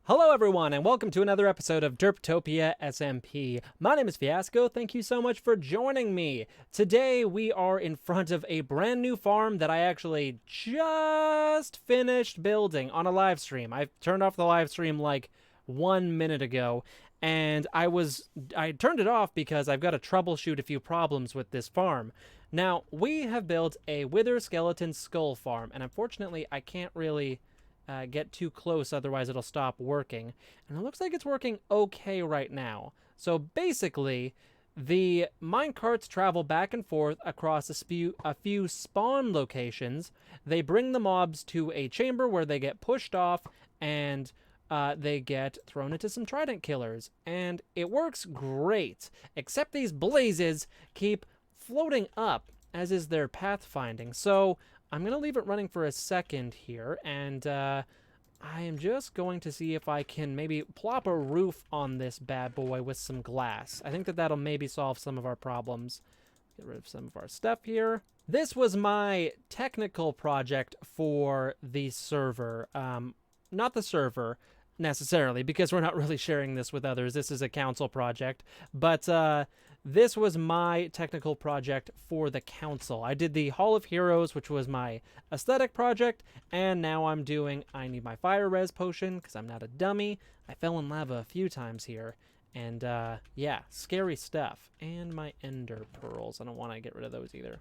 Hello everyone, and welcome to another episode of Derptopia SMP. My name is Fiasco. Thank you so much for joining me. Today we are in front of a brand new farm that I actually just finished building on a live stream. I turned off the live stream like 1 minute ago, and I turned it off because I've got to troubleshoot a few problems with this farm. Now, we have built a wither skeleton skull farm, and unfortunately I can't really get too close, otherwise it'll stop working. And it looks like it's working okay right now. So basically, the minecarts travel back and forth across a few spawn locations. They bring the mobs to a chamber where they get pushed off, and they get thrown into some trident killers. And it works great, except these blazes keep floating up, as is their pathfinding. So I'm going to leave it running for a second here, and I am just going to see if I can maybe plop a roof on this bad boy with some glass. I think that that'll maybe solve some of our problems. Get rid of some of our stuff here. This was my technical project for the server. Not the server, necessarily, because we're not really sharing this with others. This is a council project, but this was my technical project for the council. I did the Hall of Heroes, which was my aesthetic project, and now I'm doing, I need my fire res potion, because I'm not a dummy. I fell in lava a few times here, and yeah, scary stuff. And my ender pearls, I don't want to get rid of those either.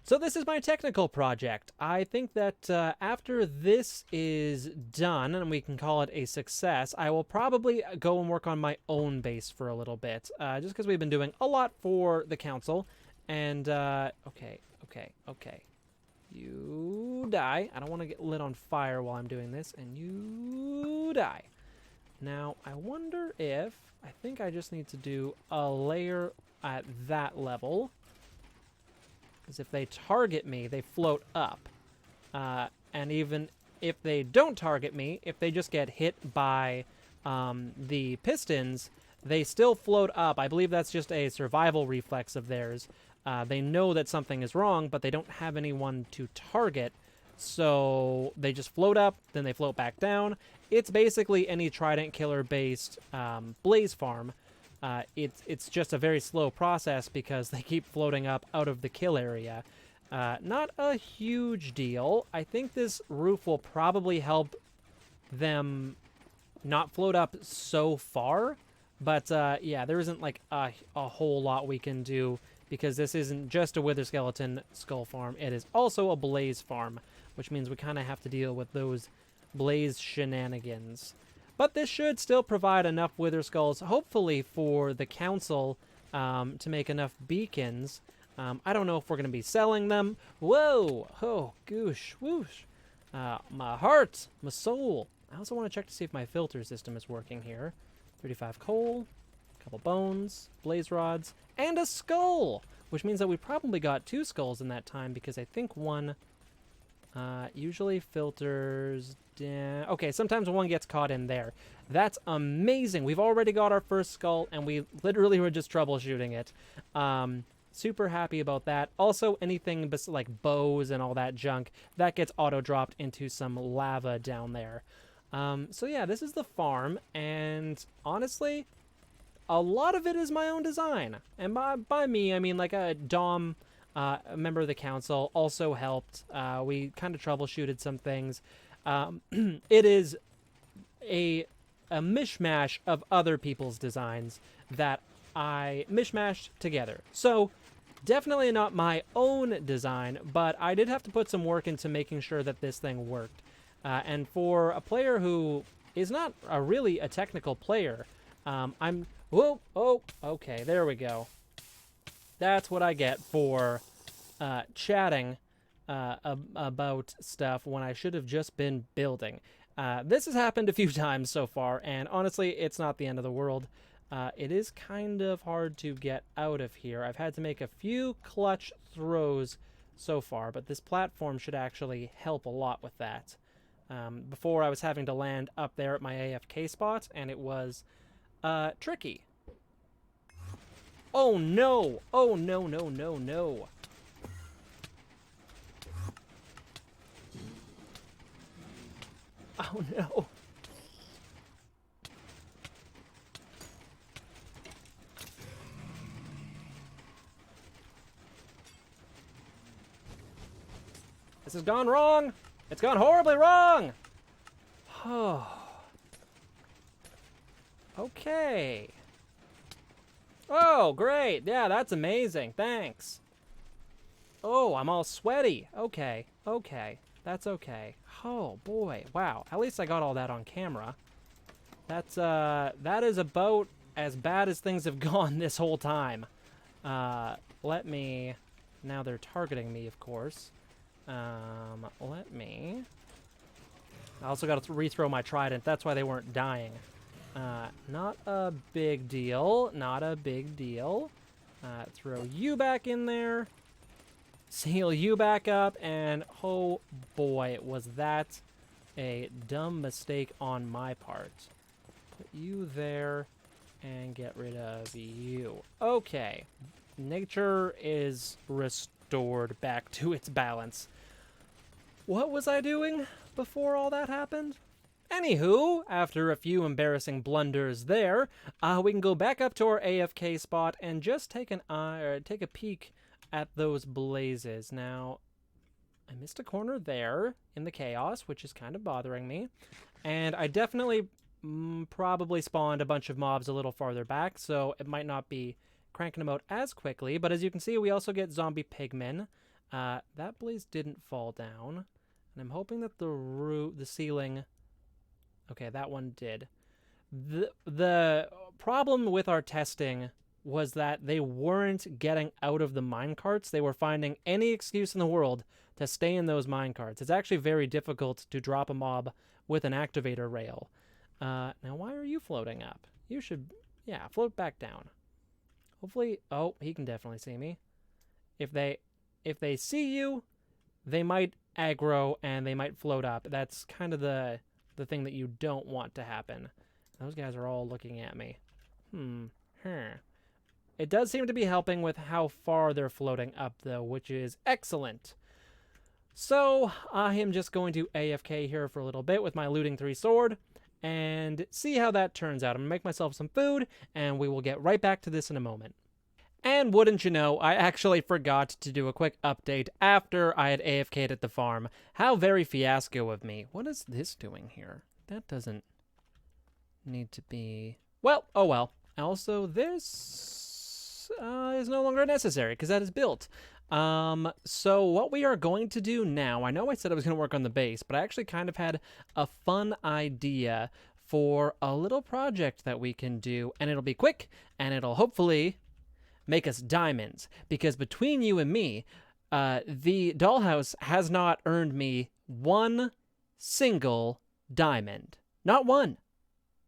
So this is my technical project. I think that after this is done, and we can call it a success, I will probably go and work on my own base for a little bit, just because we've been doing a lot for the council. And, okay. You die. I don't want to get lit on fire while I'm doing this, and you die. Now, I wonder if, I think I just need to do a layer at that level. Because if they target me, they float up. And even if they don't target me, if they just get hit by the pistons, they still float up. I believe that's just a survival reflex of theirs. They know that something is wrong, but they don't have anyone to target. So they just float up, then they float back down. It's basically any trident killer-based blaze farm. It's just a very slow process because they keep floating up out of the kill area. Not a huge deal. I think this roof will probably help them not float up so far. But yeah, there isn't like a whole lot we can do because this isn't just a wither skeleton skull farm. It is also a blaze farm, which means we kind of have to deal with those blaze shenanigans. But this should still provide enough wither skulls, hopefully, for the council to make enough beacons. I don't know if we're going to be selling them. Whoa! Oh, goosh, whoosh. My heart, my soul. I also want to check to see if my filter system is working here. 35 coal, a couple bones, blaze rods, and a skull! Which means that we probably got 2 skulls in that time, because I think one usually filters down. Okay, sometimes one gets caught in there. That's amazing. We've already got our first skull, and we literally were just troubleshooting it. Super happy about that. Also, anything like bows and all that junk, that gets auto-dropped into some lava down there. So yeah, this is the farm, and honestly, a lot of it is my own design. And by me, I mean like a Dom, a member of the council, also helped. We kind of troubleshooted some things. It is a mishmash of other people's designs that I mishmashed together. So definitely not my own design, but I did have to put some work into making sure that this thing worked. And for a player who is not really a technical player, whoa, oh, okay, there we go. That's what I get for chatting about stuff when I should have just been building. This has happened a few times so far, and honestly, it's not the end of the world. It is kind of hard to get out of here. I've had to make a few clutch throws so far, but this platform should actually help a lot with that. Before, I was having to land up there at my AFK spot, and it was tricky. Oh no! Oh no, no, no, no. Oh no. This has gone wrong. It's gone horribly wrong. Oh. Okay. Oh, great. Yeah, that's amazing. Thanks. Oh, I'm all sweaty. Okay. Okay. That's okay. Oh, boy. Wow. At least I got all that on camera. That is about as bad as things have gone this whole time. Let me... Now they're targeting me, of course. Let me... I also got to rethrow my trident. That's why they weren't dying. Not a big deal. Not a big deal. Throw you back in there. Seal you back up. And oh boy, was that a dumb mistake on my part. Put you there and get rid of you. Okay. Nature is restored back to its balance. What was I doing before all that happened? Anywho, after a few embarrassing blunders there, we can go back up to our AFK spot and just take a peek at those blazes. Now, I missed a corner there in the chaos, which is kind of bothering me. And I definitely probably spawned a bunch of mobs a little farther back, so it might not be cranking them out as quickly. But as you can see, we also get zombie pigmen. That blaze didn't fall down. And I'm hoping that the ceiling... Okay, that one did. The problem with our testing was that they weren't getting out of the minecarts. They were finding any excuse in the world to stay in those minecarts. It's actually very difficult to drop a mob with an activator rail. Now, why are you floating up? You should, yeah, float back down. Hopefully, oh, he can definitely see me. If they see you, they might aggro and they might float up. That's kind of the thing that you don't want to happen. Those guys are all looking at me. It does seem to be helping with how far they're floating up, though, which is excellent. So, I am just going to AFK here for a little bit with my looting 3 sword, and see how that turns out. I'm going to make myself some food, and we will get right back to this in a moment. And wouldn't you know, I actually forgot to do a quick update after I had AFK'd at the farm. How very fiasco of me. What is this doing here? That doesn't need to be... Well, oh well. Also, this is no longer necessary because that is built. So what we are going to do now, I know I said I was going to work on the base, but I actually kind of had a fun idea for a little project that we can do, and it'll be quick, and it'll hopefully make us diamonds, because between you and me, the dollhouse has not earned me one single diamond. Not one.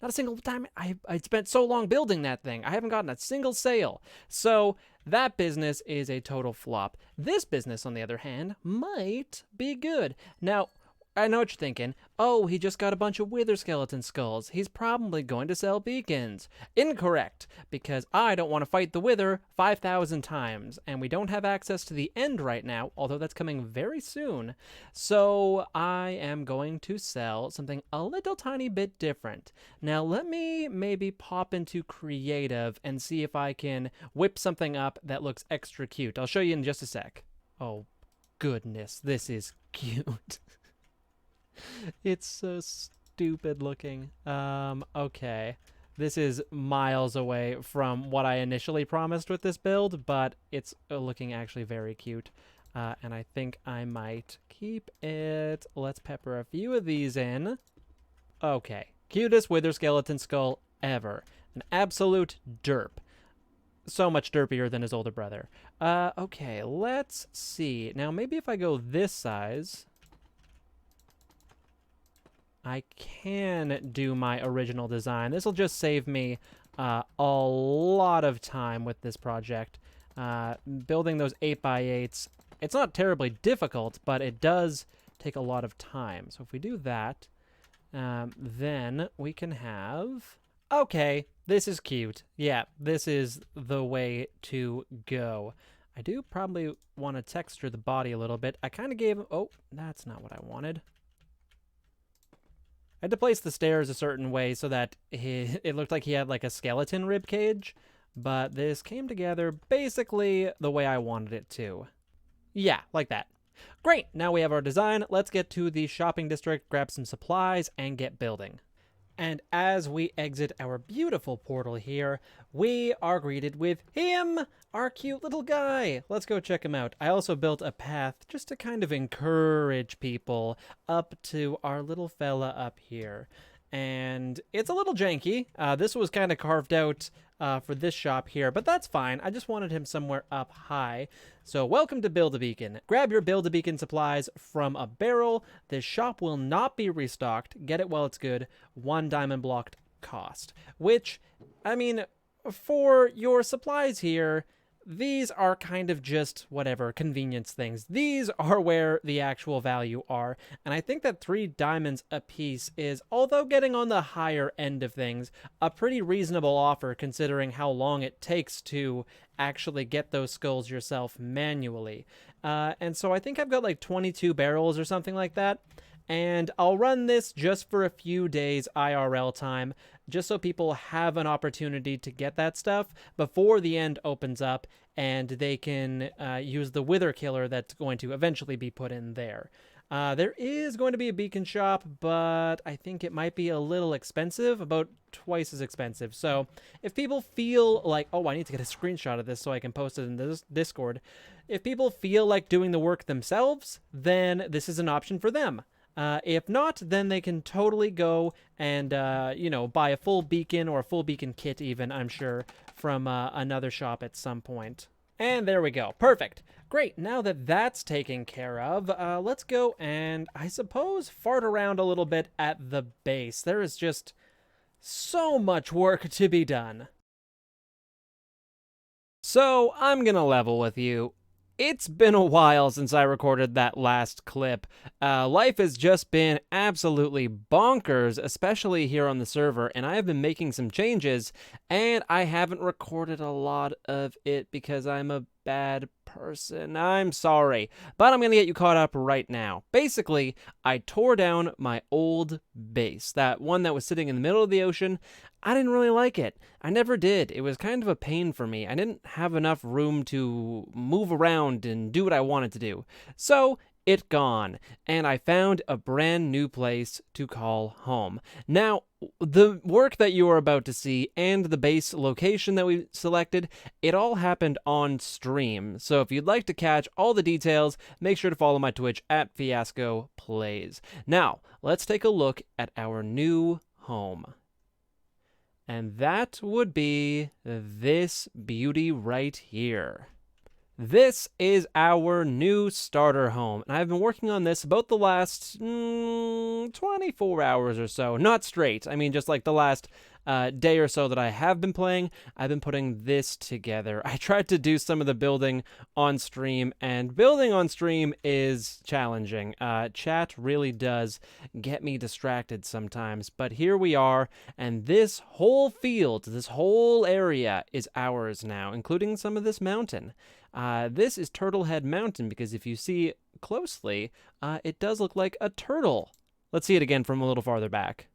Not a single diamond. I spent so long building that thing. I haven't gotten a single sale. So that business is a total flop. This business, on the other hand, might be good. Now, I know what you're thinking. Oh, he just got a bunch of wither skeleton skulls. He's probably going to sell beacons. Incorrect, because I don't want to fight the wither 5,000 times, and we don't have access to the end right now, although that's coming very soon. So I am going to sell something a little tiny bit different. Now let me maybe pop into creative and see if I can whip something up that looks extra cute. I'll show you in just a sec. Oh, goodness, this is cute. It's so stupid looking. Okay. This is miles away from what I initially promised with this build, but it's looking actually very cute. And I think I might keep it. Let's pepper a few of these in. Okay. Cutest wither skeleton skull ever. An absolute derp. So much derpier than his older brother. Okay, let's see. Now, maybe if I go this size... I can do my original design. This will just save me a lot of time with this project. Building those 8x8s, it's not terribly difficult, but it does take a lot of time. So if we do that, then we can have... Okay, this is cute. Yeah, this is the way to go. I do probably want to texture the body a little bit. I kind of gave... Oh, that's not what I wanted. I had to place the stairs a certain way so that it looked like he had like a skeleton rib cage, but this came together basically the way I wanted it to. Yeah, like that. Great, now we have our design. Let's get to the shopping district, grab some supplies, and get building. And as we exit our beautiful portal here, we are greeted with him, our cute little guy. Let's go check him out. I also built a path just to kind of encourage people up to our little fella up here. And it's a little janky. This was kind of carved out for this shop here, but that's fine. I just wanted him somewhere up high. So welcome to Build-A-Beacon. Grab your Build-A-Beacon supplies from a barrel. This shop will not be restocked. Get it while it's good. 1 diamond block cost. Which, I mean, for your supplies here, these are kind of just, whatever, convenience things. These are where the actual value are. And I think that 3 diamonds a piece is, although getting on the higher end of things, a pretty reasonable offer considering how long it takes to actually get those skulls yourself manually. And so I think I've got like 22 barrels or something like that. And I'll run this just for a few days IRL time, just so people have an opportunity to get that stuff before the end opens up and they can use the wither killer that's going to eventually be put in there. There is going to be a beacon shop, but I think it might be a little expensive, about twice as expensive. So if people feel like, oh, I need to get a screenshot of this so I can post it in this Discord. If people feel like doing the work themselves, then this is an option for them. If not, then they can totally go and, buy a full beacon or a full beacon kit even, I'm sure, from another shop at some point. And there we go. Perfect. Great. Now that that's taken care of, let's go and, I suppose, fart around a little bit at the base. There is just so much work to be done. So, I'm gonna level with you. It's been a while since I recorded that last clip. Life has just been absolutely bonkers, especially here on the server, and I have been making some changes, and I haven't recorded a lot of it because I'm a bad person. I'm sorry, but I'm going to get you caught up right now. Basically, I tore down my old base, that one that was sitting in the middle of the ocean. I didn't really like it. I never did. It was kind of a pain for me. I didn't have enough room to move around and do what I wanted to do. So, it gone, and I found a brand new place to call home. Now, the work that you are about to see and the base location that we selected, it all happened on stream. So if you'd like to catch all the details, make sure to follow my Twitch at Fiasco Plays. Now, let's take a look at our new home. And that would be this beauty right here. This is our new starter home, and I've been working on this about the last 24 hours or so. Not straight, I mean just like the last day or so that I have been playing. I've been putting this together. I tried to do some of the building on stream, and building on stream is challenging. Chat really does get me distracted sometimes, but here we are, and this whole field, this whole area is ours now, including some of this mountain. This is Turtlehead Mountain because if you see closely, it does look like a turtle. Let's see it again from a little farther back.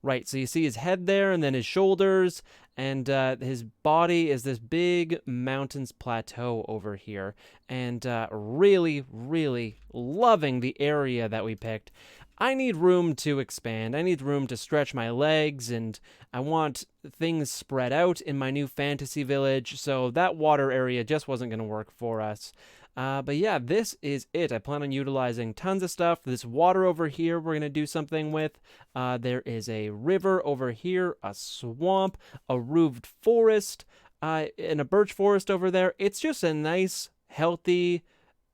Right, so you see his head there and then his shoulders, and his body is this big mountains plateau over here. And really, really loving the area that we picked. I need room to expand. I need room to stretch my legs, and I want things spread out in my new fantasy village, so that water area just wasn't going to work for us. But yeah, this is it. I plan on utilizing tons of stuff. This water over here we're going to do something with. There is a river over here, a swamp, a roofed forest, and a birch forest over there. It's just a nice, healthy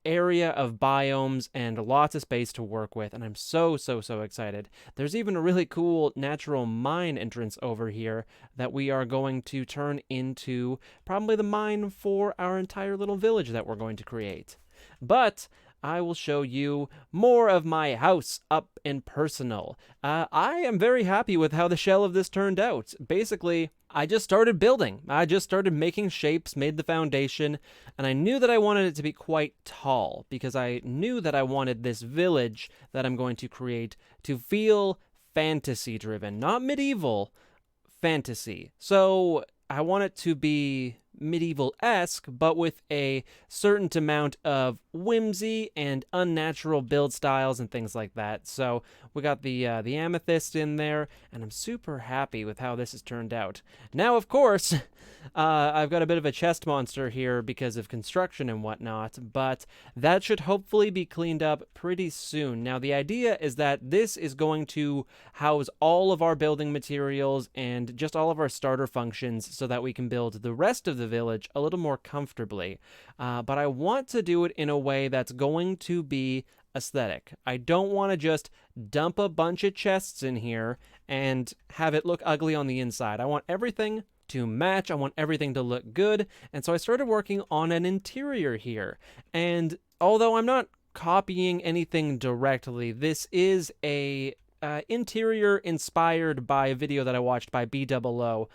area of biomes and lots of space to work with, and I'm so excited. There's even a really cool natural mine entrance over here that we are going to turn into probably the mine for our entire little village that we're going to create. But I will show you more of my house up and personal. I am very happy with how the shell of this turned out. Basically, I just started building. I just started making shapes, made the foundation, and I knew that I wanted it to be quite tall because I knew that I wanted this village that I'm going to create to feel fantasy-driven, not medieval, fantasy. So I want it to be medieval-esque, but with a certain amount of whimsy and unnatural build styles and things like that. So we got the amethyst in there, and I'm super happy with how this has turned out. Now, of course, I've got a bit of a chest monster here because of construction and whatnot, but that should hopefully be cleaned up pretty soon. Now, the idea is that this is going to house all of our building materials and just all of our starter functions so that we can build the rest of the village a little more comfortably. But I want to do it in a way that's going to be aesthetic. I don't want to just dump a bunch of chests in here and have it look ugly on the inside. I want everything to match. I want everything to look good. And so I started working on an interior here. And although I'm not copying anything directly, this is a interior inspired by a video that I watched by B00,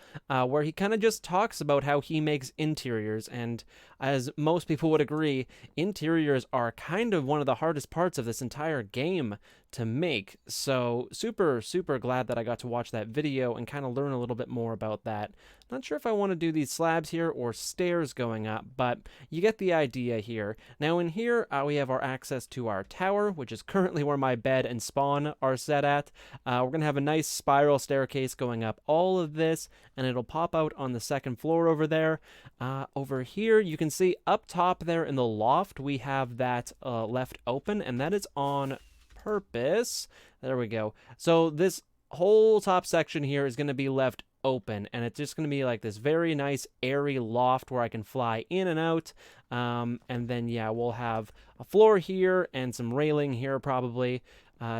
where he kind of just talks about how he makes interiors. And as most people would agree, interiors are kind of one of the hardest parts of this entire game to make. So super, super glad that I got to watch that video and kind of learn a little bit more about that. Not sure if I want to do these slabs here or stairs going up, but you get the idea here. Now in here, we have our access to our tower, which is currently where my bed and spawn are set at. We're going to have a nice spiral staircase going up all of this, and it'll pop out on the second floor over there. Over here, you can see up top there in the loft, we have that left open, and that is on purpose. There we go. So this whole top section here is going to be left open, and it's just going to be like this very nice airy loft where I can fly in and out. And then yeah, we'll have a floor here and some railing here probably,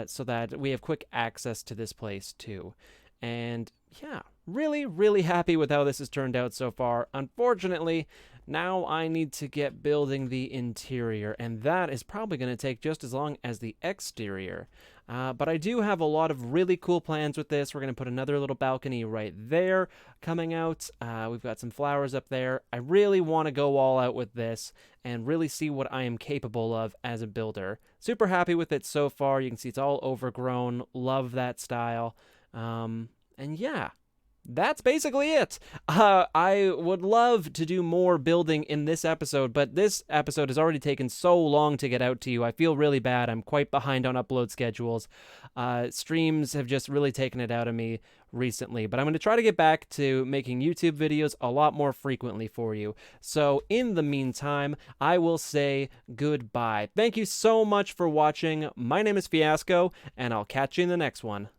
so that we have quick access to this place too. And yeah, really, really happy with how this has turned out so far. Unfortunately, now I need to get building the interior, and that is probably going to take just as long as the exterior. But I do have a lot of really cool plans with this. We're going to put another little balcony right there coming out. We've got some flowers up there. I really want to go all out with this and really see what I am capable of as a builder. Super happy with it so far. You can see it's all overgrown. Love that style. And yeah, that's basically it. I would love to do more building in this episode, but this episode has already taken so long to get out to you. I feel really bad. I'm quite behind on upload schedules. Streams have just really taken it out of me recently, but I'm going to try to get back to making YouTube videos a lot more frequently for you. So in the meantime, I will say goodbye. Thank you so much for watching. My name is Fiasco, and I'll catch you in the next one.